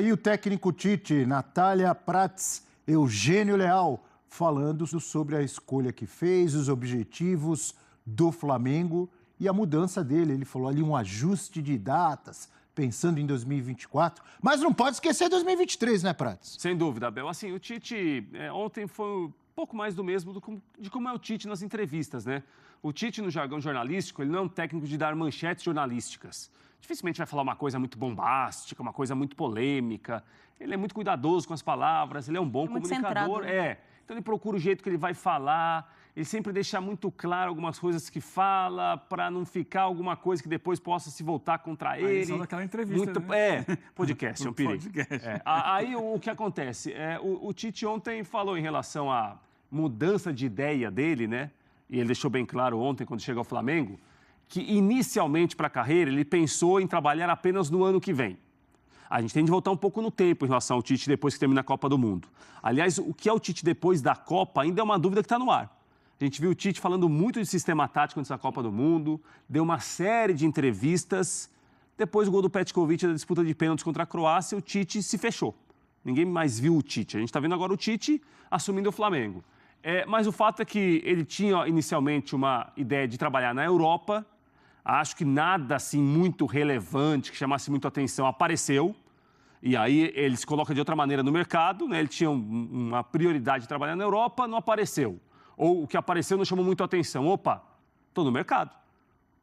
E o técnico Tite, Natália Prats, Eugênio Leal, falando sobre a escolha que fez, os objetivos do Flamengo e a mudança dele. Ele falou ali um ajuste de datas, pensando em 2024, mas não pode esquecer 2023, né, Prats? Sem dúvida, Abel. Assim, o Tite ontem foi um pouco mais do mesmo de como é o Tite nas entrevistas, né? O Tite, no jargão jornalístico, ele não é um técnico de dar manchetes jornalísticas. Dificilmente vai falar uma coisa muito bombástica, uma coisa muito polêmica. Ele é muito cuidadoso com as palavras, ele é um bom comunicador. Então ele procura o jeito que ele vai falar, ele sempre deixa muito claro algumas coisas que fala, para não ficar alguma coisa que depois possa se voltar contra ele. Só daquela entrevista, né? Podcast, é um perigo. Aí o que acontece? O Tite ontem falou em relação à mudança de ideia dele, né? E ele deixou bem claro ontem, quando chegou ao Flamengo, que inicialmente para a carreira ele pensou em trabalhar apenas no ano que vem. A gente tem de voltar um pouco no tempo em relação ao Tite depois que termina a Copa do Mundo. Aliás, o que é o Tite depois da Copa ainda é uma dúvida que está no ar. A gente viu o Tite falando muito de sistema tático antes da Copa do Mundo, deu uma série de entrevistas. Depois do gol do Petkovic da disputa de pênaltis contra a Croácia, o Tite se fechou. Ninguém mais viu o Tite. A gente está vendo agora o Tite assumindo o Flamengo. Mas o fato é que ele tinha inicialmente uma ideia de trabalhar na Europa. Acho que nada assim muito relevante, que chamasse muito atenção, apareceu. E aí ele se coloca de outra maneira no mercado, né? Ele tinha uma prioridade de trabalhar na Europa, não apareceu. Ou o que apareceu não chamou muito atenção. Opa, estou no mercado.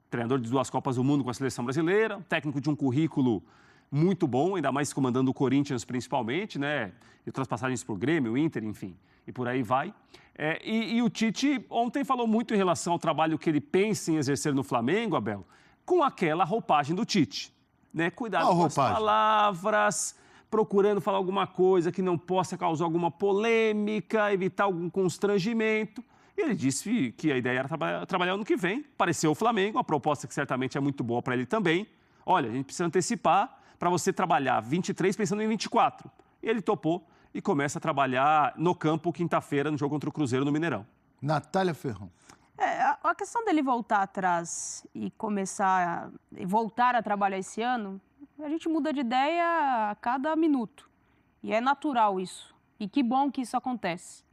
Treinador de 2 Copas do Mundo com a seleção brasileira, técnico de um currículo muito bom, ainda mais comandando o Corinthians principalmente, né? E outras passagens para o Grêmio, o Inter, enfim, e por aí vai. E o Tite ontem falou muito em relação ao trabalho que ele pensa em exercer no Flamengo, Abel, com aquela roupagem do Tite, né? Cuidado com as palavras, procurando falar alguma coisa que não possa causar alguma polêmica, evitar algum constrangimento. E ele disse que a ideia era trabalhar ano que vem. Apareceu o Flamengo, uma proposta que certamente é muito boa para ele também. Olha, a gente precisa antecipar para você trabalhar 23 pensando em 24. E ele topou e começa a trabalhar no campo quinta-feira no jogo contra o Cruzeiro no Mineirão. Natália Ferrão. A questão dele voltar atrás e voltar a trabalhar esse ano, a gente muda de ideia a cada minuto. E é natural isso. E que bom que isso acontece,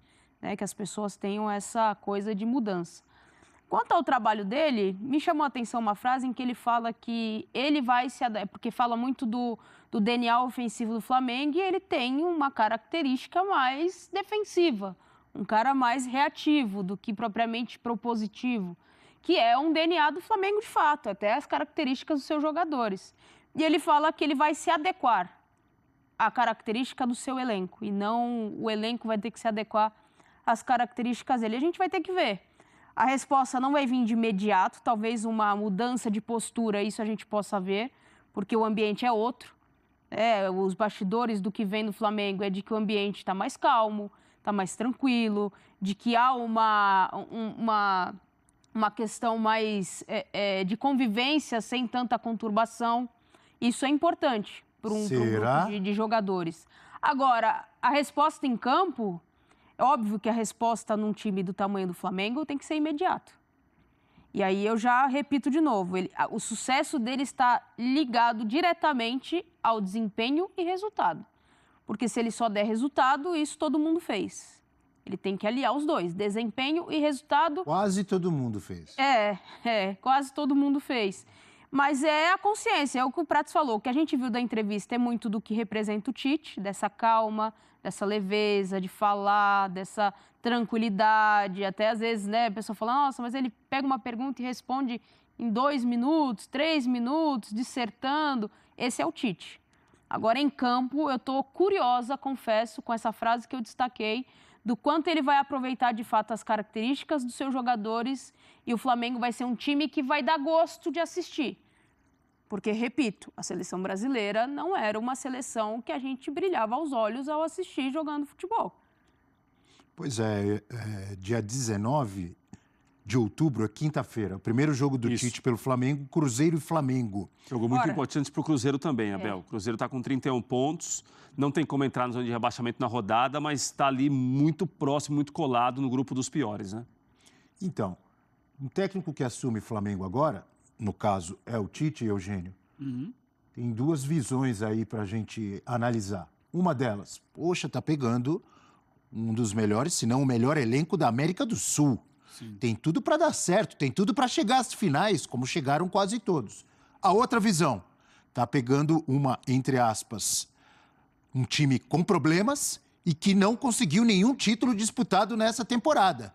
né? Que as pessoas tenham essa coisa de mudança. Quanto ao trabalho dele, me chamou a atenção uma frase em que ele fala que ele vai se adaptar, porque fala muito do DNA ofensivo do Flamengo e ele tem uma característica mais defensiva, um cara mais reativo do que propriamente propositivo, que é um DNA do Flamengo de fato, até as características dos seus jogadores. E ele fala que ele vai se adequar à característica do seu elenco e não o elenco vai ter que se adequar às características dele. A gente vai ter que ver. A resposta não vai vir de imediato, talvez uma mudança de postura, isso a gente possa ver, porque o ambiente é outro. Os bastidores do que vem no Flamengo é de que o ambiente está mais calmo, está mais tranquilo, de que há uma questão mais de convivência sem tanta conturbação. Isso é importante para um grupo de jogadores. Agora, a resposta em campo... É óbvio que a resposta num time do tamanho do Flamengo tem que ser imediato. E aí eu já repito de novo, o sucesso dele está ligado diretamente ao desempenho e resultado. Porque se ele só der resultado, isso todo mundo fez. Ele tem que aliar os dois, desempenho e resultado. Quase todo mundo fez. Quase todo mundo fez. Mas é a consciência, é o que o Prats falou. O que a gente viu da entrevista é muito do que representa o Tite, dessa calma, dessa leveza de falar, dessa tranquilidade. Até às vezes, né, a pessoa fala, nossa, mas ele pega uma pergunta e responde em 2 minutos, 3 minutos, dissertando. Esse é o Tite. Agora, em campo, eu estou curiosa, confesso, com essa frase que eu destaquei, do quanto ele vai aproveitar de fato as características dos seus jogadores e o Flamengo vai ser um time que vai dar gosto de assistir. Porque, repito, a seleção brasileira não era uma seleção que a gente brilhava aos olhos ao assistir jogando futebol. Pois dia 19 de outubro, é quinta-feira, o primeiro jogo do Tite pelo Flamengo, Cruzeiro e Flamengo. Jogo muito importante para o Cruzeiro também, Abel. O Cruzeiro está com 31 pontos, não tem como entrar na zona de rebaixamento na rodada, mas está ali muito próximo, muito colado no grupo dos piores, né? Então, um técnico que assume Flamengo agora, no caso é o Tite, Eugênio, Tem duas visões aí para a gente analisar. Uma delas, poxa, tá pegando um dos melhores, se não o melhor elenco da América do Sul. Sim. Tem tudo para dar certo, tem tudo para chegar às finais, como chegaram quase todos. A outra visão, tá pegando uma, entre aspas, um time com problemas e que não conseguiu nenhum título disputado nessa temporada,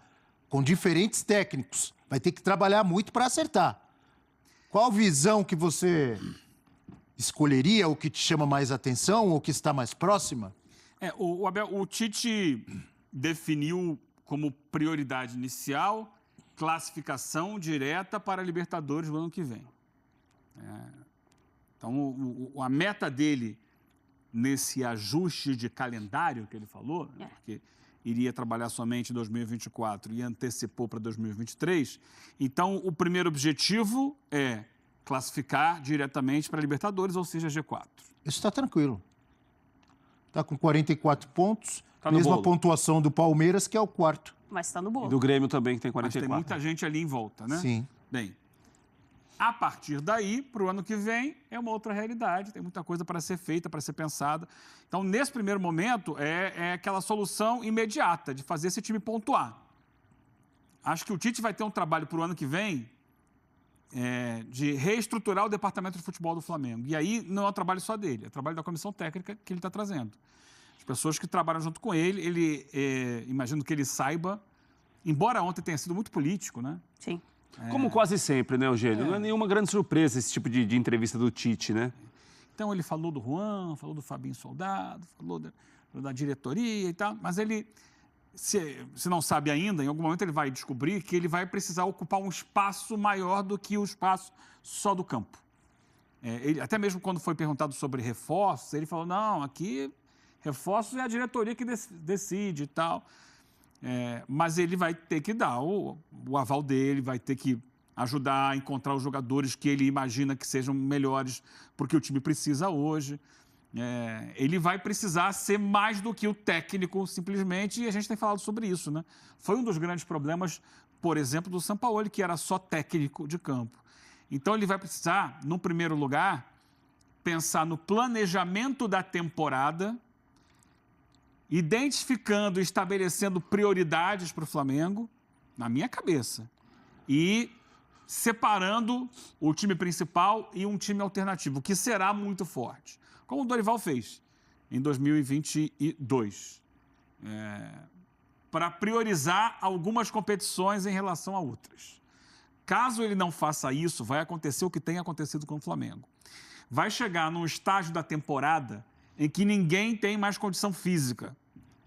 com diferentes técnicos. Vai ter que trabalhar muito para acertar. Qual visão que você escolheria, o que te chama mais atenção, ou que está mais próxima? O Tite definiu como prioridade inicial classificação direta para a Libertadores no ano que vem. Então, a meta dele nesse ajuste de calendário que ele falou, né, porque iria trabalhar somente em 2024 e antecipou para 2023, então o primeiro objetivo é classificar diretamente para a Libertadores, ou seja, G4. Isso está tranquilo. Está com 44 pontos, tá no mesma bolo. Pontuação do Palmeiras, que é o quarto. Mas está no bolo. E do Grêmio também, que tem 44. Mas tem muita gente ali em volta, né? Sim. Bem, a partir daí, para o ano que vem, é uma outra realidade, tem muita coisa para ser feita, para ser pensada. Então, nesse primeiro momento, é aquela solução imediata de fazer esse time pontuar. Acho que o Tite vai ter um trabalho para o ano que vem de reestruturar o departamento de futebol do Flamengo. E aí não é um trabalho só dele, é o trabalho da comissão técnica que ele está trazendo. As pessoas que trabalham junto com ele, imagino que ele saiba, embora ontem tenha sido muito político, né? Sim. Como quase sempre, né, Eugênio? Não é nenhuma grande surpresa esse tipo de entrevista do Tite, né? Então ele falou do Juan, falou do Fabinho Soldado, falou da diretoria e tal, mas ele... Se não sabe ainda, em algum momento ele vai descobrir que ele vai precisar ocupar um espaço maior do que o espaço só do campo. Até mesmo quando foi perguntado sobre reforços, ele falou, não, aqui reforços é a diretoria que decide e tal. Mas ele vai ter que dar o aval dele, vai ter que ajudar a encontrar os jogadores que ele imagina que sejam melhores porque o time precisa hoje. Ele vai precisar ser mais do que o técnico, simplesmente, e a gente tem falado sobre isso, né? Foi um dos grandes problemas, por exemplo, do Sampaoli, que era só técnico de campo. Então, ele vai precisar, no primeiro lugar, pensar no planejamento da temporada, identificando e estabelecendo prioridades para o Flamengo, na minha cabeça, e separando o time principal e um time alternativo, que será muito forte. Como o Dorival fez em 2022, para priorizar algumas competições em relação a outras. Caso ele não faça isso, vai acontecer o que tem acontecido com o Flamengo. Vai chegar num estágio da temporada em que ninguém tem mais condição física.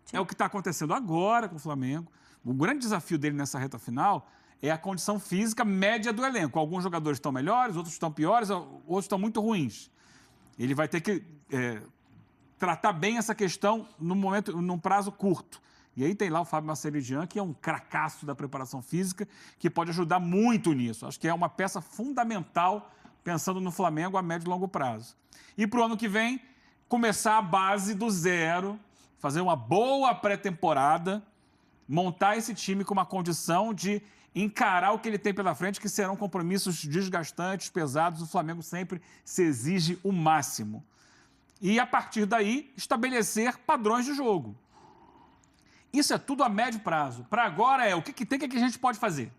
Sim. É o que está acontecendo agora com o Flamengo. O grande desafio dele nessa reta final é a condição física média do elenco. Alguns jogadores estão melhores, outros estão piores, outros estão muito ruins. Ele vai ter que tratar bem essa questão num prazo curto. E aí tem lá o Fábio Marceligian, que é um cracaço da preparação física, que pode ajudar muito nisso. Acho que é uma peça fundamental, pensando no Flamengo a médio e longo prazo. E para o ano que vem, começar a base do zero, fazer uma boa pré-temporada, montar esse time com uma condição de encarar o que ele tem pela frente, que serão compromissos desgastantes, pesados. O Flamengo sempre se exige o máximo. E, a partir daí, estabelecer padrões de jogo. Isso é tudo a médio prazo. Para agora o que tem que a gente pode fazer?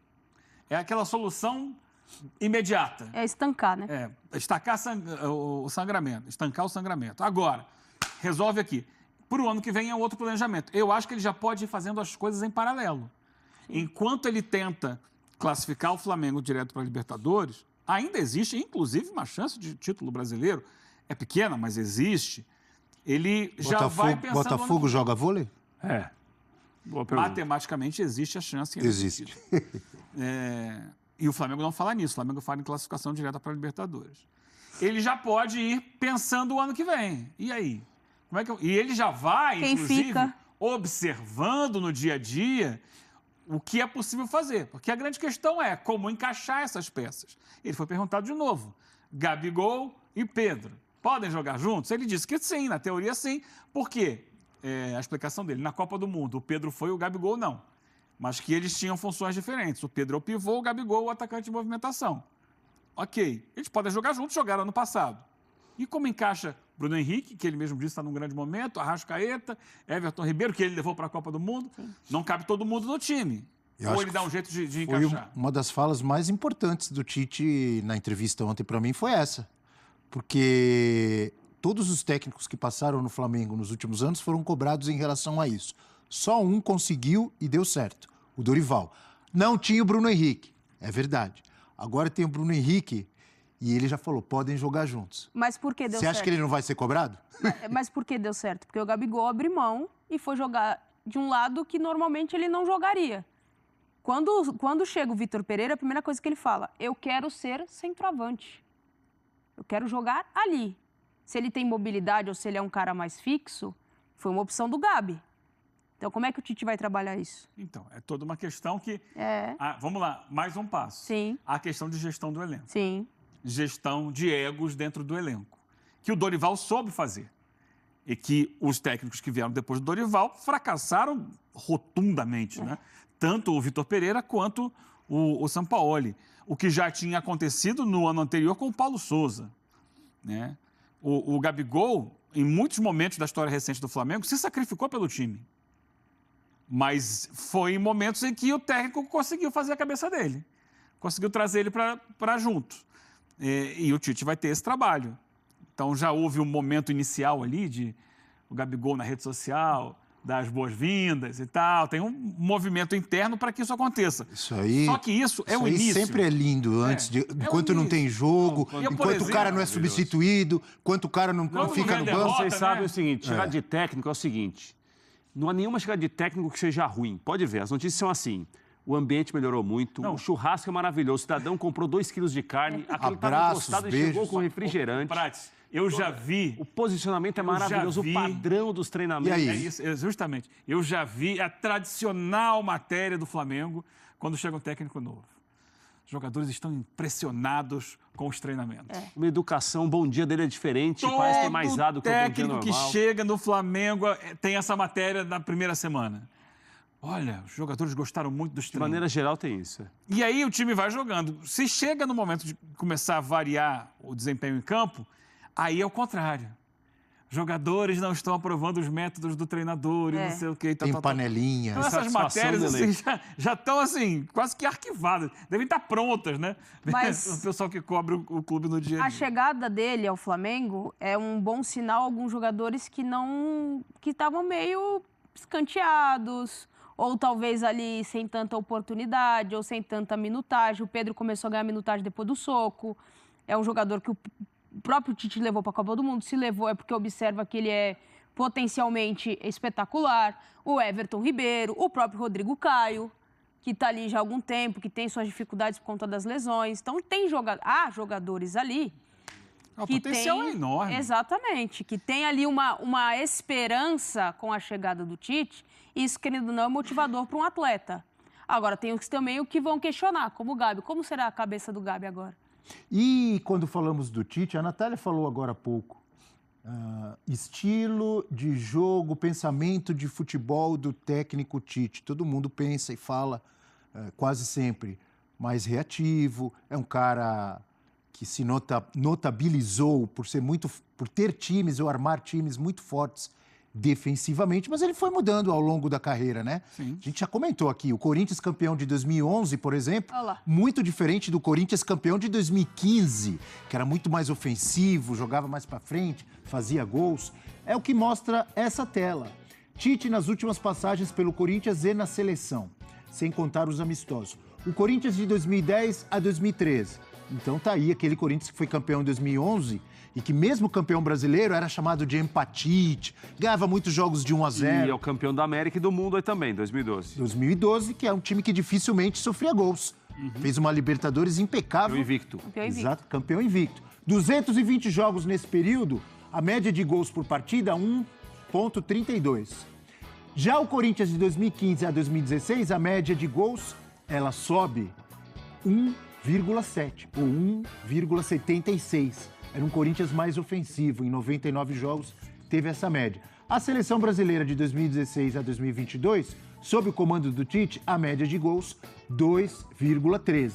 É aquela solução imediata. É estancar, né? Estancar o sangramento. Estancar o sangramento. Agora, resolve aqui. Para o ano que vem é outro planejamento. Eu acho que ele já pode ir fazendo as coisas em paralelo. Enquanto ele tenta classificar o Flamengo direto para a Libertadores, ainda existe, inclusive, uma chance de título brasileiro. É pequena, mas existe. Ele já vai pensando... Botafogo joga vôlei? Boa pergunta. Matematicamente existe a chance. Existe. E o Flamengo não fala nisso. O Flamengo fala em classificação direta para a Libertadores. Ele já pode ir pensando o ano que vem. E aí? E ele já vai, inclusive, observando no dia a dia o que é possível fazer. Porque a grande questão é como encaixar essas peças. Ele foi perguntado de novo. Gabigol e Pedro podem jogar juntos? Ele disse que sim, na teoria sim. Por quê? A explicação dele, na Copa do Mundo, o Pedro foi, o Gabigol não. Mas que eles tinham funções diferentes. O Pedro é o pivô, o Gabigol é o atacante de movimentação. Ok. Eles podem jogar juntos, jogaram ano passado. E como encaixa Bruno Henrique, que ele mesmo disse está num grande momento, Arrascaeta, Everton Ribeiro, que ele levou para a Copa do Mundo. Sim. Não cabe todo mundo no time. Ou ele dá um jeito de encaixar? Uma das falas mais importantes do Tite na entrevista ontem para mim foi essa. Porque todos os técnicos que passaram no Flamengo nos últimos anos foram cobrados em relação a isso. Só um conseguiu e deu certo, o Dorival. Não tinha o Bruno Henrique, é verdade. Agora tem o Bruno Henrique e ele já falou, podem jogar juntos. Mas por que deu certo? Você acha que ele não vai ser cobrado? Mas por que deu certo? Porque o Gabigol abriu mão e foi jogar de um lado que normalmente ele não jogaria. Quando chega o Vitor Pereira, a primeira coisa que ele fala, eu quero ser centroavante. Eu quero jogar ali. Se ele tem mobilidade ou se ele é um cara mais fixo, foi uma opção do Gabi. Então, como é que o Tite vai trabalhar isso? Então, é toda uma questão que... vamos lá, mais um passo. Sim. A questão de gestão do elenco. Sim. Gestão de egos dentro do elenco. Que o Dorival soube fazer. E que os técnicos que vieram depois do Dorival fracassaram rotundamente, né? Tanto o Vitor Pereira quanto o Sampaoli. O que já tinha acontecido no ano anterior com o Paulo Souza, né? O Gabigol, em muitos momentos da história recente do Flamengo, se sacrificou pelo time. Mas foi em momentos em que o técnico conseguiu fazer a cabeça dele. Conseguiu trazer ele para junto. E o Tite vai ter esse trabalho. Então, já houve um momento inicial ali de o Gabigol na rede social, dar as boas-vindas e tal. Tem um movimento interno para que isso aconteça. Isso aí, só que isso é o início. Sempre é lindo, enquanto não tem jogo, enquanto o cara não é substituído, enquanto o cara não fica no banco. Vocês sabem o seguinte, chegar de técnico é o seguinte, não há nenhuma chegada de técnico que seja ruim. Pode ver, as notícias são assim. O ambiente melhorou muito, o churrasco é maravilhoso, o cidadão comprou 2 quilos de carne, aquele estava encostado e chegou com refrigerante. Prates, eu já vi... O posicionamento é maravilhoso, o padrão dos treinamentos. E aí? É isso, justamente. Eu já vi a tradicional matéria do Flamengo quando chega um técnico novo. Os jogadores estão impressionados com os treinamentos. Uma educação, o bom dia dele é diferente, parece ter mais dado que o bom dia normal. Técnico que chega no Flamengo tem essa matéria na primeira semana. Olha, os jogadores gostaram muito dos treinos. De maneira geral tem isso. E aí o time vai jogando. Se chega no momento de começar a variar o desempenho em campo, aí é o contrário. Jogadores não estão aprovando os métodos do treinador e não sei o quê. Tem panelinha. Então, essas matérias assim, já estão assim, quase que arquivadas. Devem estar prontas, né? Mas o pessoal que cobre o clube no dia a dia. A chegada dele ao Flamengo é um bom sinal. Alguns jogadores que estavam meio escanteados, ou talvez ali sem tanta oportunidade, ou sem tanta minutagem. O Pedro começou a ganhar minutagem depois do soco. É um jogador que o próprio Tite levou para a Copa do Mundo. Se levou é porque observa que ele é potencialmente espetacular. O Everton Ribeiro, o próprio Rodrigo Caio, que está ali já há algum tempo, que tem suas dificuldades por conta das lesões. Então, há jogadores ali o potencial é enorme. Exatamente, que tem ali uma esperança com a chegada do Tite. Isso, querendo ou não, é motivador para um atleta. Agora, tem os também o que vão questionar, como o Gabi. Como será a cabeça do Gabi agora? E quando falamos do Tite, a Natália falou agora há pouco, estilo de jogo, pensamento de futebol do técnico Tite. Todo mundo pensa e fala quase sempre mais reativo, é um cara que se notabilizou por ter times ou armar times muito fortes defensivamente, mas ele foi mudando ao longo da carreira, né? Sim. A gente já comentou aqui, o Corinthians campeão de 2011, por exemplo, muito diferente do Corinthians campeão de 2015, que era muito mais ofensivo, jogava mais para frente, fazia gols. É o que mostra essa tela. Tite nas últimas passagens pelo Corinthians e na seleção, sem contar os amistosos. O Corinthians de 2010 a 2013. Então tá aí aquele Corinthians que foi campeão em 2011 e que mesmo campeão brasileiro era chamado de empatite, ganhava muitos jogos de 1-0. E é o campeão da América e do mundo aí também, 2012. 2012, que é um time que dificilmente sofria gols. Fez uma Libertadores impecável. Campeão invicto. Exato, campeão invicto. 220 jogos nesse período, a média de gols por partida, 1,32. Já o Corinthians de 2015 a 2016, a média de gols, ela sobe 1,7 ou 1,76. Era um Corinthians mais ofensivo. Em 99 jogos, teve essa média. A seleção brasileira de 2016 a 2022, sob o comando do Tite, a média de gols, 2,13.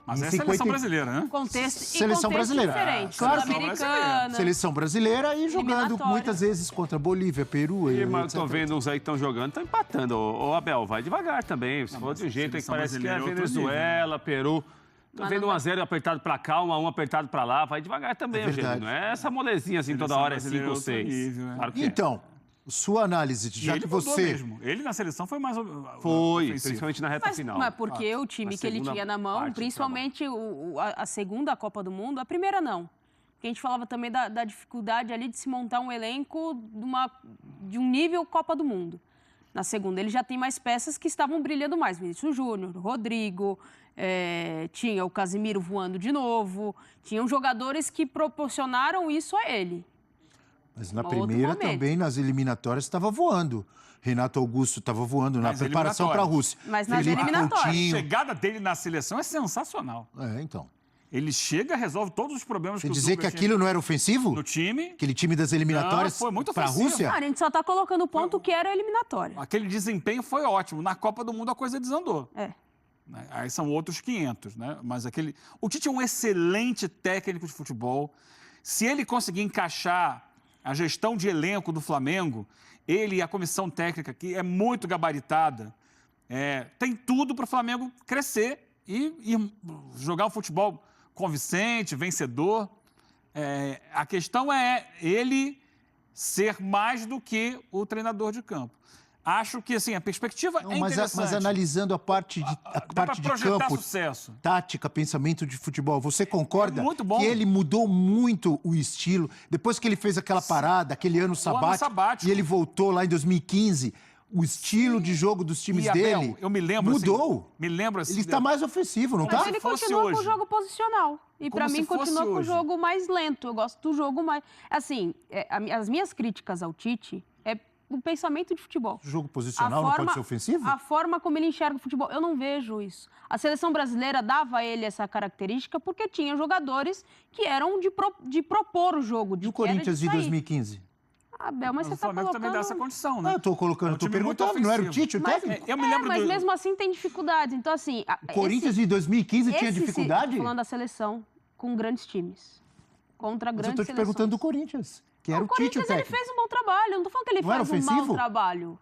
Mas Em é a seleção 50 brasileira, né? Contexto, Seleção contexto brasileira. diferente. Claro. Sul-Americana. Seleção brasileira e jogando Eliminatória. muitas vezes contra Bolívia, Peru. Mas eu tô etc. vendo uns aí que estão jogando, estão empatando. Ô, Abel, vai devagar também. Se for de um jeito aí que seleção parece que é brasileira é outro Venezuela, Peru. Tô Mas vendo não 1-0 apertado pra cá, 1-1 apertado pra lá. Vai devagar também, É verdade. Eugênio. Não é essa molezinha assim, toda Seleção hora é brasileira 5 ou é outro 6. nível, é. Claro que é. Então, sua análise, E já ele que mudou você... mesmo. Ele na seleção foi mais Foi, ofensivo. principalmente na reta final. Mas porque o time Na que ele segunda tinha na mão, parte do principalmente a segunda Copa do Mundo, a primeira não. Porque a gente falava também da dificuldade ali de se montar um elenco de um nível Copa do Mundo. Na segunda, ele já tem mais peças que estavam brilhando mais. Vinícius Júnior, Rodrigo, tinha o Casemiro voando de novo. Tinham jogadores que proporcionaram isso a ele. Mas na Um outro primeira momento. também, nas eliminatórias, estava voando. Renato Augusto estava voando na Nas preparação para a eliminatórias. Rússia. Mas nas Felipe eliminatórias. A Coutinho. chegada dele na seleção é sensacional. Então. Ele chega, resolve todos os problemas Quer que o dizer que Dunga tinha aquilo não era ofensivo? no time. Aquele time das eliminatórias Não, foi muito para a ofensivo. Rússia? A gente só está colocando o ponto que era eliminatória. Aquele desempenho foi ótimo. Na Copa do Mundo a coisa desandou. É. Né? Aí são outros 500, né? Mas o Tite é um excelente técnico de futebol. Se ele conseguir encaixar a gestão de elenco do Flamengo, ele e a comissão técnica, que é muito gabaritada, tem tudo para o Flamengo crescer e jogar um futebol convincente, vencedor. A questão é ele ser mais do que o treinador de campo. Acho que assim, a perspectiva Não, é interessante. mas analisando a parte de, Dá para projetar campo, sucesso. tática, pensamento de futebol, você concorda É muito bom. que ele mudou muito o estilo? Depois que ele fez aquela parada, aquele ano sabático, e ele voltou lá em 2015, o estilo de jogo dos times E, Abel, dele eu me lembro, mudou. me lembro assim. Ele está mais ofensivo, não Mas está? ele fosse continua com o hoje. jogo posicional. E Como para se mim fosse continua com o hoje. jogo mais lento. Eu gosto do jogo mais. Assim, as minhas críticas ao Tite é o pensamento de futebol. O jogo posicional não pode ser ofensivo? A forma como ele enxerga o futebol. Eu não vejo isso. A seleção brasileira dava a ele essa característica porque tinha jogadores que eram de propor o jogo. E o Corinthians de sair. 2015? Abel, mas Mas o você tá Flamengo também dá essa colocando... condição, Ah, né? eu tô colocando, É um tô time muito perguntando, não era o ofensivo. Tite, o Mas- técnico? Eu me lembro mas do... mesmo assim tem dificuldades. Então, assim... O Corinthians de 2015 tinha dificuldade? Falando da seleção, com grandes times. Contra Mas grandes eu tô te seleções. perguntando do Corinthians, que era o Tite o Corinthians, ele técnico. fez um bom trabalho. Eu não tô falando que ele Não era faz um mau ofensivo? trabalho.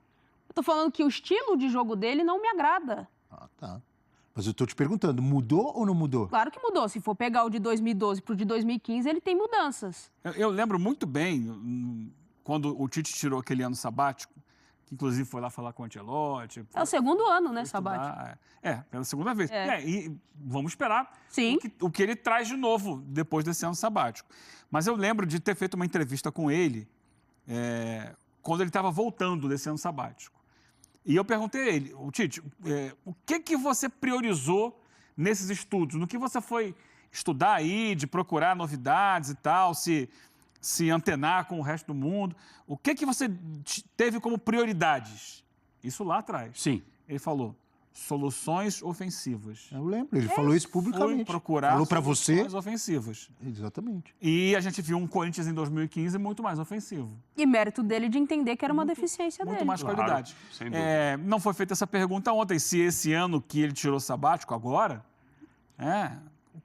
Eu tô falando que o estilo de jogo dele não me agrada. Ah, tá. Mas eu tô te perguntando, mudou ou não mudou? Claro que mudou. Se for pegar o de 2012 pro de 2015, ele tem mudanças. Eu lembro muito bem quando o Tite tirou aquele ano sabático, que inclusive foi lá falar com o Ancelotti. É o segundo ano, né, estudar, Sabate? pela segunda vez. E vamos esperar Sim. o que ele traz de novo depois desse ano sabático. Mas eu lembro de ter feito uma entrevista com ele quando ele estava voltando desse ano sabático. E eu perguntei a ele, o Tite, o que você priorizou nesses estudos? No que você foi estudar aí, de procurar novidades e tal, se antenar com o resto do mundo? O que você teve como prioridades? Isso lá atrás. Sim. Ele falou, soluções ofensivas. Eu lembro, ele falou isso Fui publicamente. procurar Falou pra você. soluções ofensivas. Exatamente. E a gente viu um Corinthians em 2015 muito mais ofensivo. E mérito dele de entender que era uma deficiência Muito dele. mais Claro, qualidade. sem dúvida. Não foi feita essa pergunta ontem, se esse ano que ele tirou sabático agora,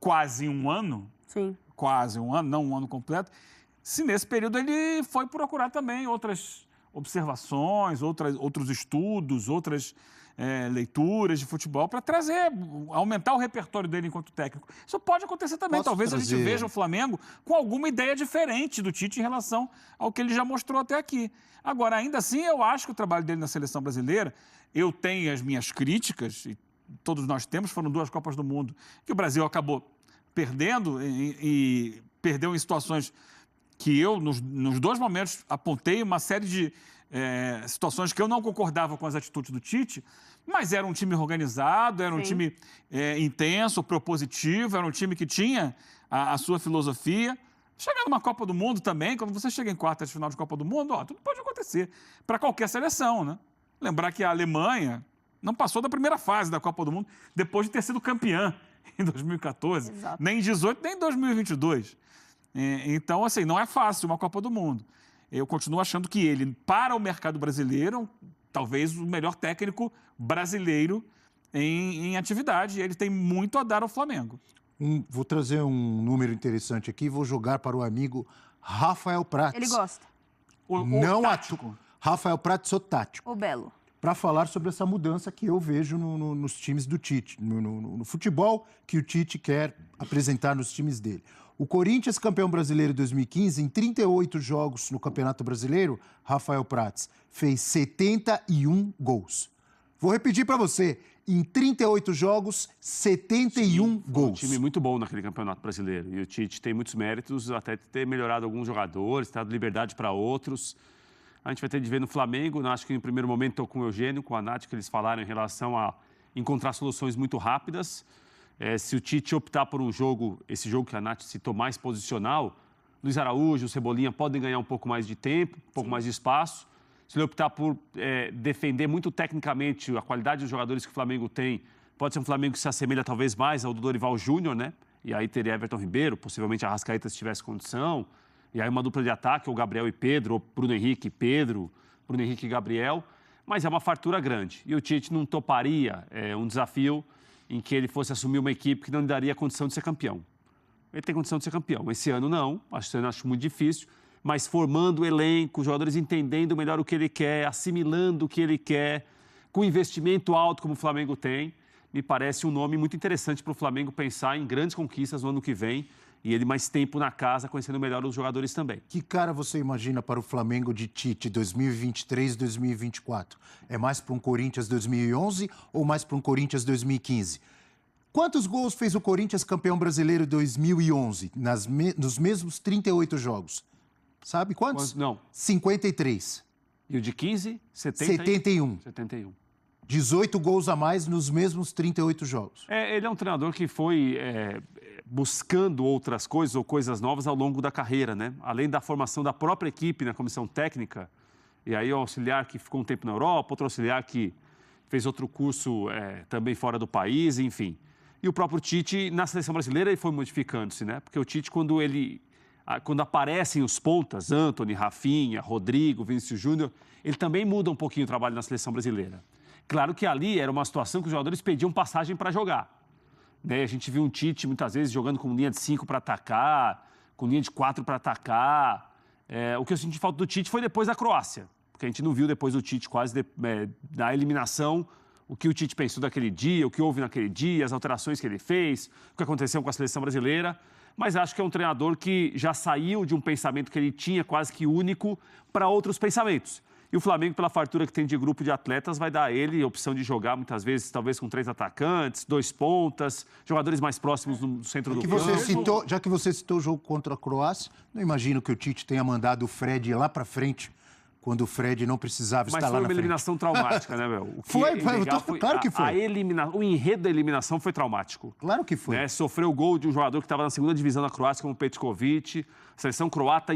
quase um ano, não um ano completo, se nesse período ele foi procurar também outras observações, outros estudos, outras leituras de futebol para aumentar o repertório dele enquanto técnico. Isso pode acontecer também. Posso Talvez a trazer- gente veja o Flamengo com alguma ideia diferente do Tite em relação ao que ele já mostrou até aqui. Agora, ainda assim, eu acho que o trabalho dele na seleção brasileira, eu tenho as minhas críticas, e todos nós temos, foram 2 Copas do Mundo, que o Brasil acabou perdendo e perdeu em situações que eu, nos 2 momentos, apontei uma série de situações que eu não concordava com as atitudes do Tite, mas era um time organizado, era um Sim. time intenso, propositivo, era um time que tinha a sua filosofia. Chegar numa Copa do Mundo também, quando você chega em quartas de final de Copa do Mundo, tudo pode acontecer, para qualquer seleção, né? Lembrar que a Alemanha não passou da primeira fase da Copa do Mundo depois de ter sido campeã em 2014, Exato. nem em 18, nem em 2022. Então, assim, não é fácil uma Copa do Mundo. Eu continuo achando que ele, para o mercado brasileiro, talvez o melhor técnico brasileiro em atividade. Ele tem muito a dar ao Flamengo. Vou trazer um número interessante aqui, vou jogar para o amigo Rafael Prats. Ele gosta. Não tático. Rafael Prats, o tático. O Belo. Para falar sobre essa mudança que eu vejo nos times do Tite, no futebol que o Tite quer apresentar nos times dele. O Corinthians, campeão brasileiro 2015, em 38 jogos no Campeonato Brasileiro, Rafael Prats fez 71 gols. Vou repetir para você, em 38 jogos, 71 gols. Um time muito bom naquele Campeonato Brasileiro. E o Tite tem muitos méritos, até ter melhorado alguns jogadores, dado liberdade para outros. A gente vai ter de ver no Flamengo, acho que no primeiro momento estou com o Eugênio, com a Nath, que eles falaram em relação a encontrar soluções muito rápidas. Se o Tite optar por um jogo, esse jogo que a Nath citou, mais posicional, Luiz Araújo, Cebolinha podem ganhar um pouco mais de tempo, um pouco mais de espaço. Se ele optar por defender muito tecnicamente a qualidade dos jogadores que o Flamengo tem, pode ser um Flamengo que se assemelha talvez mais ao do Dorival Júnior, né? E aí teria Everton Ribeiro, possivelmente a Arrascaeta se tivesse condição. E aí uma dupla de ataque, ou Gabriel e Pedro, ou Bruno Henrique e Pedro, Bruno Henrique e Gabriel. Mas é uma fartura grande. E o Tite não toparia um desafio em que ele fosse assumir uma equipe que não lhe daria condição de ser campeão. Ele tem condição de ser campeão. Esse ano não, acho muito difícil. Mas formando o elenco, os jogadores entendendo melhor o que ele quer, assimilando o que ele quer, com investimento alto como o Flamengo tem, me parece um nome muito interessante para o Flamengo pensar em grandes conquistas no ano que vem e ele mais tempo na casa, conhecendo melhor os jogadores também. Que cara você imagina para o Flamengo de Tite 2023-2024? É mais para um Corinthians 2011 ou mais para um Corinthians 2015? Quantos gols fez o Corinthians campeão brasileiro 2011, nos mesmos 38 jogos? Sabe quantos? Não. 53. E o de 15? 71. 71. 18 gols a mais nos mesmos 38 jogos. Ele é um treinador que foi buscando outras coisas ou coisas novas ao longo da carreira, né? Além da formação da própria equipe na comissão técnica, e aí o auxiliar que ficou um tempo na Europa, outro auxiliar que fez outro curso também fora do país, enfim. E o próprio Tite, na seleção brasileira, ele foi modificando-se, né? Porque o Tite, quando aparecem os pontas, Antony, Rafinha, Rodrigo, Vinícius Júnior, ele também muda um pouquinho o trabalho na seleção brasileira. Claro que ali era uma situação que os jogadores pediam passagem para jogar. Né? A gente viu um Tite, muitas vezes, jogando com linha de 5 para atacar, com linha de 4 para atacar. O que eu senti falta do Tite foi depois da Croácia, porque a gente não viu depois do Tite quase da eliminação o que o Tite pensou daquele dia, o que houve naquele dia, as alterações que ele fez, o que aconteceu com a seleção brasileira. Mas acho que é um treinador que já saiu de um pensamento que ele tinha quase que único para outros pensamentos. E o Flamengo, pela fartura que tem de grupo de atletas, vai dar a ele a opção de jogar muitas vezes, talvez com 3 atacantes, 2 pontas, jogadores mais próximos no centro do campo. Já que você citou o jogo contra a Croácia, não imagino que o Tite tenha mandado o Fred ir lá para frente, quando o Fred não precisava estar lá na frente. Mas foi uma eliminação traumática, né, Bel? Claro que foi. O enredo da eliminação foi traumático. Claro que foi. Né? Sofreu o gol de um jogador que estava na segunda divisão da Croácia, como o Petkovic. A seleção croata,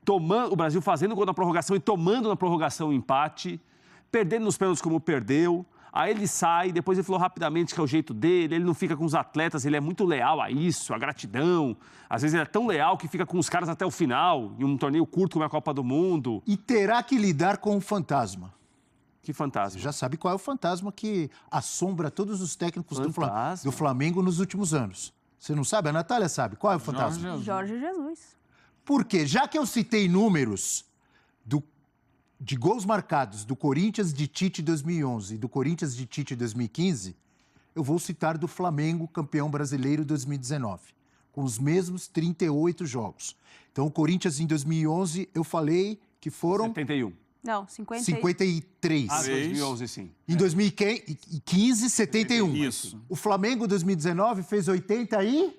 o Brasil fazendo gol na prorrogação e tomando na prorrogação o empate. Perdendo nos pênaltis como perdeu. Aí ele sai, depois ele falou rapidamente que é o jeito dele, ele não fica com os atletas, ele é muito leal a isso, a gratidão. Às vezes ele é tão leal que fica com os caras até o final, em um torneio curto como é a Copa do Mundo. E terá que lidar com um fantasma. Que fantasma? Você já sabe qual é o fantasma que assombra todos os técnicos do Flamengo nos últimos anos. Você não sabe? A Natália sabe. Qual é o fantasma? Jorge Jesus. Porque, já que eu citei números de gols marcados do Corinthians de Tite 2011 e do Corinthians de Tite 2015, eu vou citar do Flamengo campeão brasileiro 2019, com os mesmos 38 jogos. Então, o Corinthians em 2011, eu falei que foram... 71. Não, 50... 53. 2011, sim. Em 2015, 71. Isso. O Flamengo 2019 fez 86.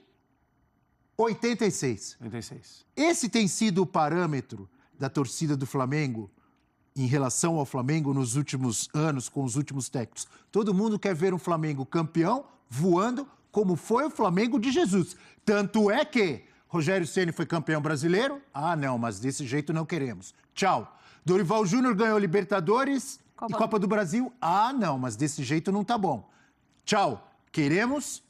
86. Esse tem sido o parâmetro da torcida do Flamengo em relação ao Flamengo nos últimos anos, com os últimos técnicos. Todo mundo quer ver um Flamengo campeão, voando, como foi o Flamengo de Jesus. Tanto é que Rogério Ceni foi campeão brasileiro. Ah, não, mas desse jeito não queremos. Tchau. Dorival Júnior ganhou Libertadores e Copa do Brasil. Ah, não, mas desse jeito não tá bom. Tchau. Queremos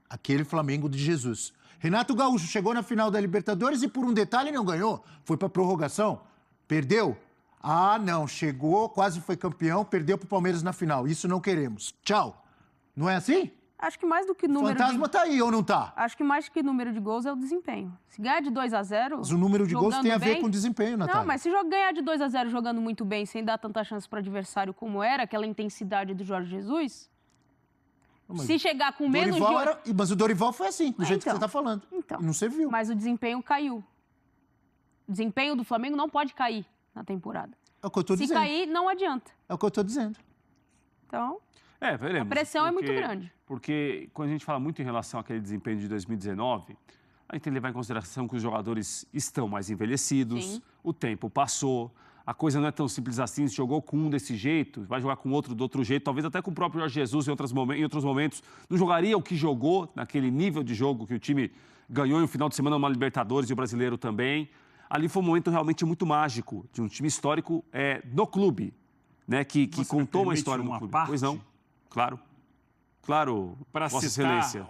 aquele Flamengo de Jesus. Renato Gaúcho chegou na final da Libertadores e por um detalhe não ganhou. Foi para prorrogação. Perdeu. Ah, não, chegou, quase foi campeão, perdeu para o Palmeiras na final. Isso não queremos. Tchau. Não é assim? Acho que mais do que O número fantasma tá aí ou não tá? Acho que mais que número de gols é o desempenho. Se ganhar de 2-0... Mas o número de gols tem a ver bem, com desempenho, Natália. Não, mas se ganhar de 2-0 jogando muito bem, sem dar tanta chance para o adversário como era, aquela intensidade do Jorge Jesus... Mas se chegar com menos de... Mas o Dorival foi assim, do jeito que você está falando. Então, E não serviu. Mas o desempenho caiu. O desempenho do Flamengo não pode cair na temporada. É o que eu estou dizendo. Se cair, não adianta. É o que eu estou dizendo. Então, veremos. A pressão é muito grande. Porque quando a gente fala muito em relação àquele desempenho de 2019, a gente tem que levar em consideração que os jogadores estão mais envelhecidos, Sim. o tempo passou, a coisa não é tão simples assim, se jogou com um desse jeito, vai jogar com outro do outro jeito, talvez até com o próprio Jorge Jesus em outros momentos, não jogaria o que jogou naquele nível de jogo que o time ganhou em um final de semana uma Libertadores e o Brasileiro também. Ali foi um momento realmente muito mágico, de um time histórico no clube, né, que contou uma história no clube. Parte? Pois não, claro. Claro, para Vossa citar Excelência.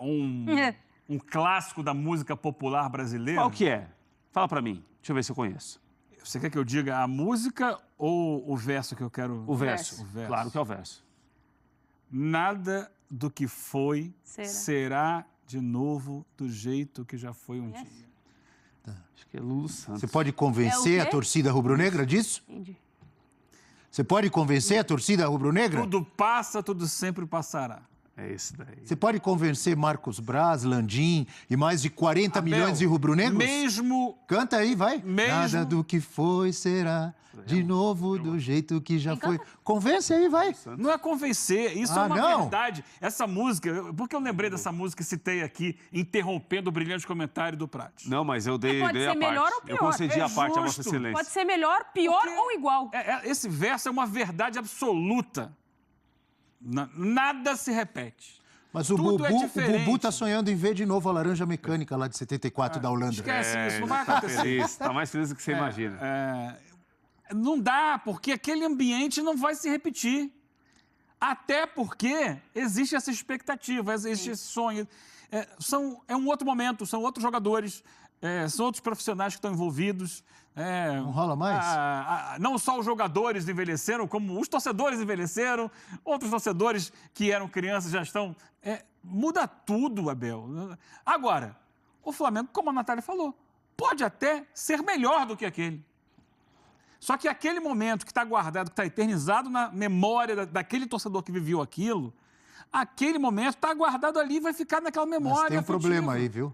um clássico da música popular brasileira. Qual que é? Fala pra mim. Deixa eu ver se eu conheço. Você quer que eu diga a música ou o verso que eu quero? O verso. O verso. Claro que é o verso. Nada do que foi será de novo do jeito que já foi um dia. Acho que é Lulu Santos. Você pode convencer a torcida rubro-negra disso? Entendi. Você pode convencer a torcida rubro-negra? Tudo passa, tudo sempre passará. É esse daí. Você pode convencer Marcos Braz, Landim e mais de 40 milhões de rubro-negros? Mesmo... Canta aí, vai. Mesmo... Nada do que foi será de novo do jeito que já foi. Convence aí, vai. Não é convencer, isso é uma verdade. Essa música, porque eu lembrei dessa música e citei aqui, interrompendo o brilhante comentário do Prates. Não, mas eu dei pode ser a melhor parte. ou pior. Eu concedi É a parte a Vossa justo. Excelência. Pode ser melhor, pior ou igual. Esse verso é uma verdade absoluta. Nada se repete. Mas o Tudo é Bubu diferente. tá sonhando em ver de novo a laranja mecânica lá de 74 da Holanda. Esquece isso, não vai Tá acontecer. feliz, tá mais feliz do que você imagina. Não dá, porque aquele ambiente não vai se repetir. Até porque existe essa expectativa, existe esse sonho. É um outro momento, são outros jogadores, são outros profissionais que estão envolvidos. Não rola mais? Não só os jogadores envelheceram, como os torcedores envelheceram, outros torcedores que eram crianças já estão... muda tudo, Abel. Agora, o Flamengo, como a Natália falou, pode até ser melhor do que aquele. Só que aquele momento que está guardado, que está eternizado na memória daquele torcedor que viveu aquilo, aquele momento está guardado ali e vai ficar naquela memória. Mas tem um afetiva. problema aí, viu?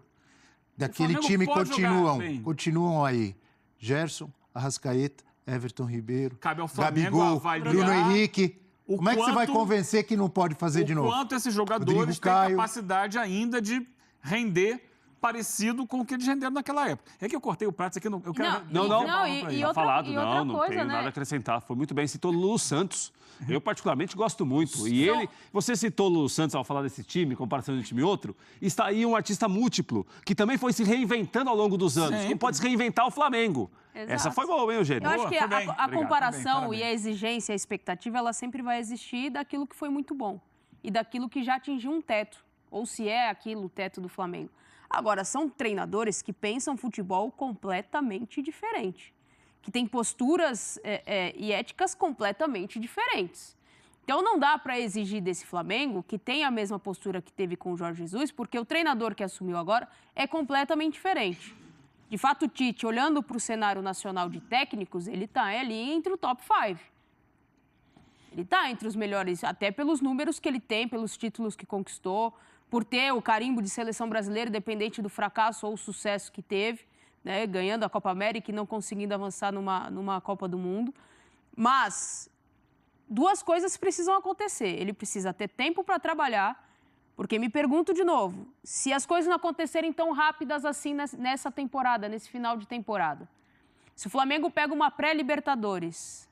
Daquele Flamengo time pode jogar bem. continuam aí. Gerson, Arrascaeta, Everton Ribeiro, Cabe ao Flamengo Gabigol, avaliar Bruno Henrique. o Como é que você vai quanto- convencer que não pode fazer de novo? O quanto esses jogadores Rodrigo têm Caio. capacidade ainda de render parecido com o que eles renderam naquela época. É que eu cortei o prato aqui, eu quero... E Tá outra falado, coisa, não né? tenho nada a acrescentar. Foi muito bem, citou Lulu Santos. Eu, particularmente, gosto muito. E você citou Lulu Santos ao falar desse time, comparação de um time e outro, está aí um artista múltiplo, que também foi se reinventando ao longo dos anos. Como pode se reinventar o Flamengo. Exato. Essa foi boa, hein, Eugênio? Eu acho que foi bem. a Obrigado, comparação foi bem, e a exigência, a expectativa, ela sempre vai existir daquilo que foi muito bom e daquilo que já atingiu um teto, ou se é aquilo o teto do Flamengo. Agora, são treinadores que pensam futebol completamente diferente, que têm posturas e éticas completamente diferentes. Então, não dá para exigir desse Flamengo que tenha a mesma postura que teve com o Jorge Jesus, porque o treinador que assumiu agora é completamente diferente. De fato, o Tite, olhando para o cenário nacional de técnicos, ele está ali entre o top 5. Ele está entre os melhores, até pelos números que ele tem, pelos títulos que conquistou, por ter o carimbo de seleção brasileira, independente do fracasso ou o sucesso que teve, né, ganhando a Copa América e não conseguindo avançar numa Copa do Mundo. Mas duas coisas precisam acontecer. Ele precisa ter tempo para trabalhar, porque me pergunto de novo, se as coisas não acontecerem tão rápidas assim nessa temporada, nesse final de temporada, se o Flamengo pega uma pré-Libertadores,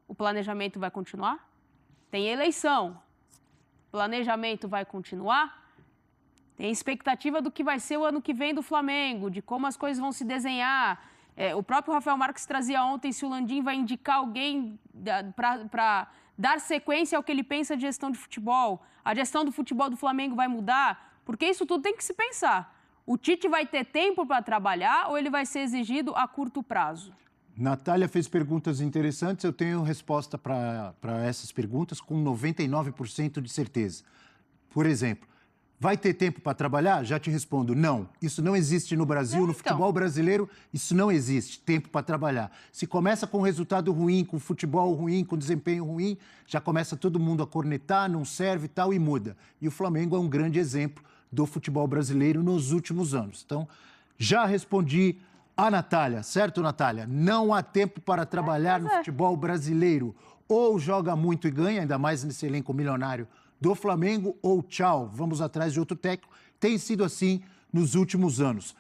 o planejamento vai continuar? Tem eleição, o planejamento vai continuar? Tem expectativa do que vai ser o ano que vem do Flamengo, de como as coisas vão se desenhar. O próprio Rafael Marques trazia ontem se o Landim vai indicar alguém para dar sequência ao que ele pensa de gestão de futebol. A gestão do futebol do Flamengo vai mudar? Porque isso tudo tem que se pensar. O Tite vai ter tempo para trabalhar ou ele vai ser exigido a curto prazo? Natália fez perguntas interessantes, eu tenho resposta para essas perguntas com 99% de certeza. Por exemplo, Vai ter tempo para trabalhar? Já te respondo, não. Isso não existe no Brasil, no futebol brasileiro, isso não existe, tempo para trabalhar. Se começa com resultado ruim, com futebol ruim, com desempenho ruim, já começa todo mundo a cornetar, não serve e tal, e muda. E o Flamengo é um grande exemplo do futebol brasileiro nos últimos anos. Então, já respondi a Natália, certo, Natália? Não há tempo para trabalhar no futebol brasileiro. Ou joga muito e ganha, ainda mais nesse elenco milionário do Flamengo, ou tchau, vamos atrás de outro técnico. Tem sido assim nos últimos anos.